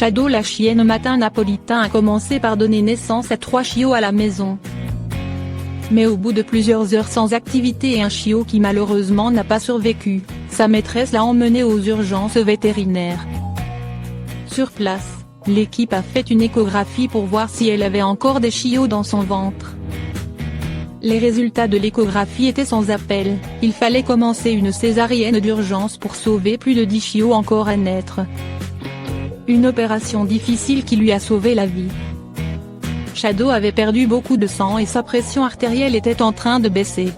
Shadow la chienne matin napolitain a commencé par donner naissance à 3 chiots à la maison. Mais au bout de plusieurs heures sans activité et un chiot qui malheureusement n'a pas survécu, sa maîtresse l'a emmené aux urgences vétérinaires. Sur place, l'équipe a fait une échographie pour voir si elle avait encore des chiots dans son ventre. Les résultats de l'échographie étaient sans appel, il fallait commencer une césarienne d'urgence pour sauver plus de 10 chiots encore à naître. Une opération difficile qui lui a sauvé la vie. Shadow avait perdu beaucoup de sang et sa pression artérielle était en train de baisser.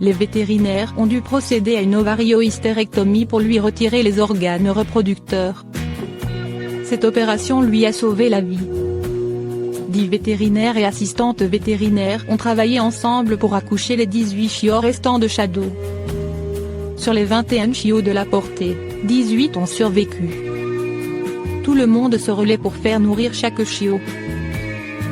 Les vétérinaires ont dû procéder à une ovario-hystérectomie pour lui retirer les organes reproducteurs. Cette opération lui a sauvé la vie. 10 vétérinaires et assistantes vétérinaires ont travaillé ensemble pour accoucher les 18 chiots restants de Shadow. Sur les 21 chiots de la portée, 18 ont survécu. Tout le monde se relaie pour faire nourrir chaque chiot.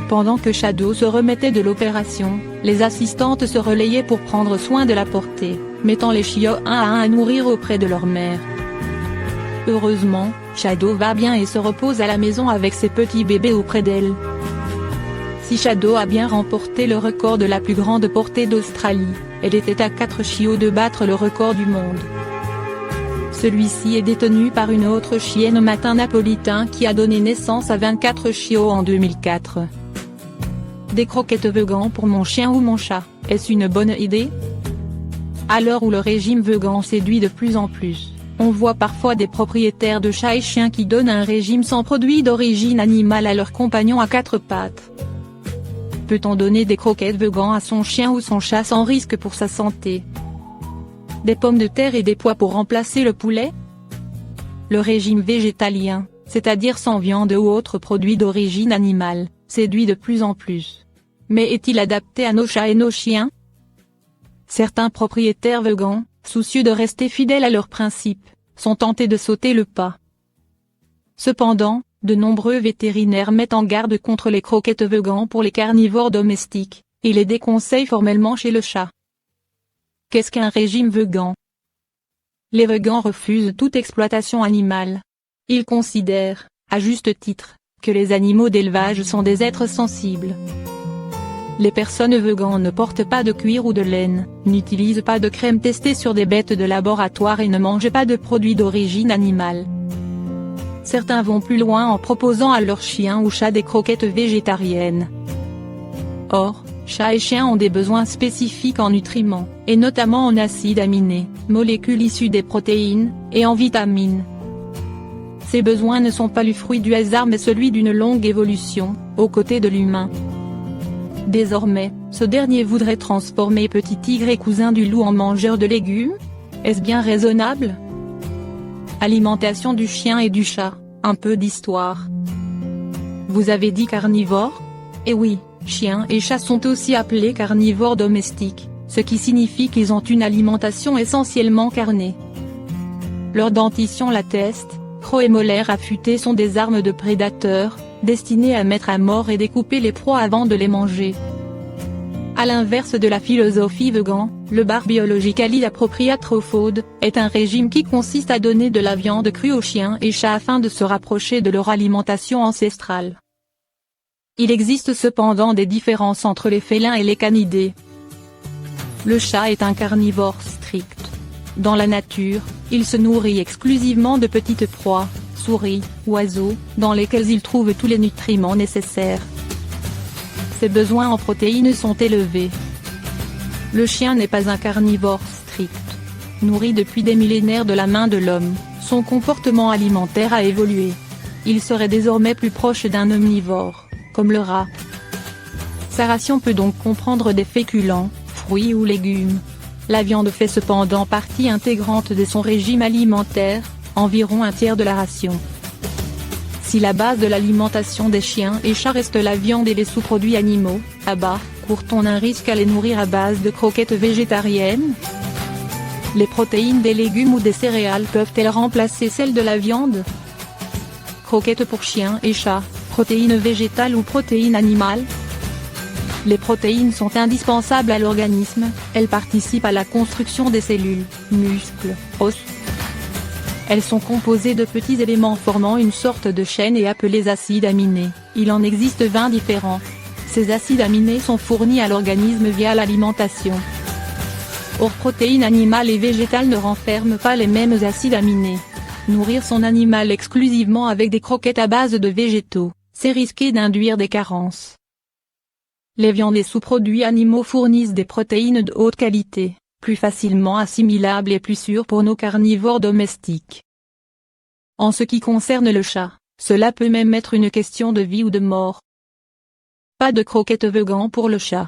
Pendant que Shadow se remettait de l'opération, les assistantes se relayaient pour prendre soin de la portée, mettant les chiots un à un à nourrir auprès de leur mère. Heureusement, Shadow va bien et se repose à la maison avec ses petits bébés auprès d'elle. Si Shadow a bien remporté le record de la plus grande portée d'Australie, elle était à 4 chiots de battre le record du monde. Celui-ci est détenu par une autre chienne matin napolitain qui a donné naissance à 24 chiots en 2004. Des croquettes végan pour mon chien ou mon chat, est-ce une bonne idée? À l'heure où le régime végan séduit de plus en plus, on voit parfois des propriétaires de chats et chiens qui donnent un régime sans produits d'origine animale à leurs compagnons à 4 pattes. Peut-on donner des croquettes végan à son chien ou son chat sans risque pour sa santé? Des pommes de terre et des pois pour remplacer le poulet? Le régime végétalien, c'est-à-dire sans viande ou autres produits d'origine animale, séduit de plus en plus. Mais est-il adapté à nos chats et nos chiens? Certains propriétaires végans, soucieux de rester fidèles à leurs principes, sont tentés de sauter le pas. Cependant, de nombreux vétérinaires mettent en garde contre les croquettes végan pour les carnivores domestiques, et les déconseillent formellement chez le chat. Qu'est-ce qu'un régime végan? Les végans refusent toute exploitation animale. Ils considèrent, à juste titre, que les animaux d'élevage sont des êtres sensibles. Les personnes véganes ne portent pas de cuir ou de laine, n'utilisent pas de crème testée sur des bêtes de laboratoire et ne mangent pas de produits d'origine animale. Certains vont plus loin en proposant à leurs chiens ou chats des croquettes végétariennes. Or, chats et chiens ont des besoins spécifiques en nutriments, et notamment en acides aminés, molécules issues des protéines, et en vitamines. Ces besoins ne sont pas le fruit du hasard mais celui d'une longue évolution, aux côtés de l'humain. Désormais, ce dernier voudrait transformer Petit Tigre et cousin du loup en mangeur de légumes? Est-ce bien raisonnable? Alimentation du chien et du chat, un peu d'histoire. Vous avez dit carnivore? Eh oui, chiens et chats sont aussi appelés carnivores domestiques, ce qui signifie qu'ils ont une alimentation essentiellement carnée. Leur dentition l'atteste, crocs et molaires affûtés sont des armes de prédateurs, destinées à mettre à mort et découper les proies avant de les manger. À l'inverse de la philosophie végan, le bar Biologically Appropriate Raw Food est un régime qui consiste à donner de la viande crue aux chiens et chats afin de se rapprocher de leur alimentation ancestrale. Il existe cependant des différences entre les félins et les canidés. Le chat est un carnivore strict. Dans la nature, il se nourrit exclusivement de petites proies, souris, oiseaux, dans lesquels il trouve tous les nutriments nécessaires. Ses besoins en protéines sont élevés. Le chien n'est pas un carnivore strict. Nourri depuis des millénaires de la main de l'homme, son comportement alimentaire a évolué. Il serait désormais plus proche d'un omnivore, comme le rat. Sa ration peut donc comprendre des féculents, fruits ou légumes. La viande fait cependant partie intégrante de son régime alimentaire, environ un tiers de la ration. Si la base de l'alimentation des chiens et chats reste la viande et les sous-produits animaux, court-on un risque à les nourrir à base de croquettes végétariennes? Les protéines des légumes ou des céréales peuvent-elles remplacer celles de la viande? Croquettes pour chiens et chats, protéines végétales ou protéines animales? Les protéines sont indispensables à l'organisme, elles participent à la construction des cellules, muscles, os. Elles sont composées de petits éléments formant une sorte de chaîne et appelés acides aminés. Il en existe 20 différents. Ces acides aminés sont fournis à l'organisme via l'alimentation. Or, protéines animales et végétales ne renferment pas les mêmes acides aminés. Nourrir son animal exclusivement avec des croquettes à base de végétaux, c'est risquer d'induire des carences. Les viandes et sous-produits animaux fournissent des protéines de haute qualité, plus facilement assimilables et plus sûres pour nos carnivores domestiques. En ce qui concerne le chat, cela peut même être une question de vie ou de mort. Pas de croquettes végan pour le chat.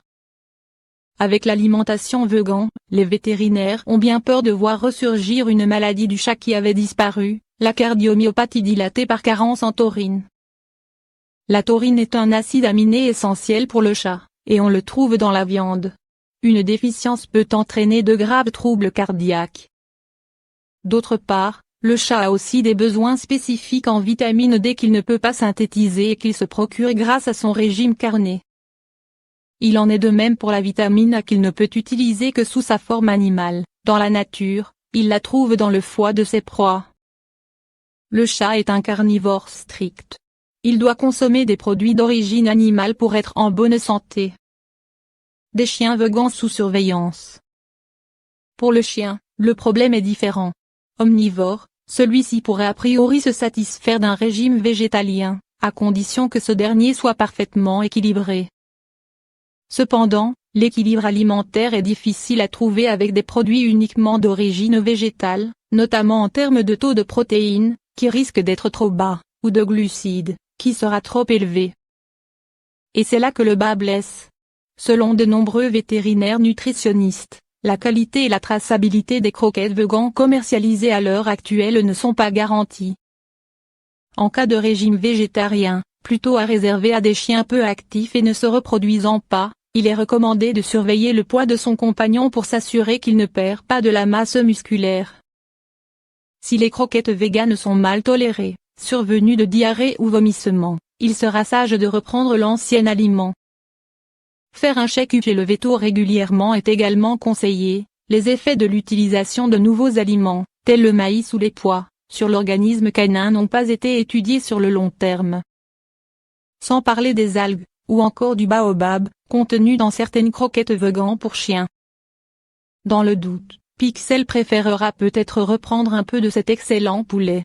Avec l'alimentation végan, les vétérinaires ont bien peur de voir ressurgir une maladie du chat qui avait disparu, la cardiomyopathie dilatée par carence en taurine. La taurine est un acide aminé essentiel pour le chat, et on le trouve dans la viande. Une déficience peut entraîner de graves troubles cardiaques. D'autre part, le chat a aussi des besoins spécifiques en vitamine D qu'il ne peut pas synthétiser et qu'il se procure grâce à son régime carné. Il en est de même pour la vitamine A qu'il ne peut utiliser que sous sa forme animale. Dans la nature, il la trouve dans le foie de ses proies. Le chat est un carnivore strict. Il doit consommer des produits d'origine animale pour être en bonne santé. Des chiens végans sous surveillance. Pour le chien, le problème est différent. Omnivore, celui-ci pourrait a priori se satisfaire d'un régime végétalien, à condition que ce dernier soit parfaitement équilibré. Cependant, l'équilibre alimentaire est difficile à trouver avec des produits uniquement d'origine végétale, notamment en termes de taux de protéines, qui risque d'être trop bas, ou de glucides, qui sera trop élevé. Et c'est là que le bât blesse. Selon de nombreux vétérinaires nutritionnistes, la qualité et la traçabilité des croquettes végan commercialisées à l'heure actuelle ne sont pas garanties. En cas de régime végétarien, plutôt à réserver à des chiens peu actifs et ne se reproduisant pas, il est recommandé de surveiller le poids de son compagnon pour s'assurer qu'il ne perd pas de la masse musculaire. Si les croquettes véganes sont mal tolérées, survenues de diarrhée ou vomissements, il sera sage de reprendre l'ancien aliment. Faire un check-up et le veto régulièrement est également conseillé. Les effets de l'utilisation de nouveaux aliments, tels le maïs ou les pois, sur l'organisme canin n'ont pas été étudiés sur le long terme. Sans parler des algues, ou encore du baobab, contenu dans certaines croquettes végan pour chiens. Dans le doute, Pixel préférera peut-être reprendre un peu de cet excellent poulet.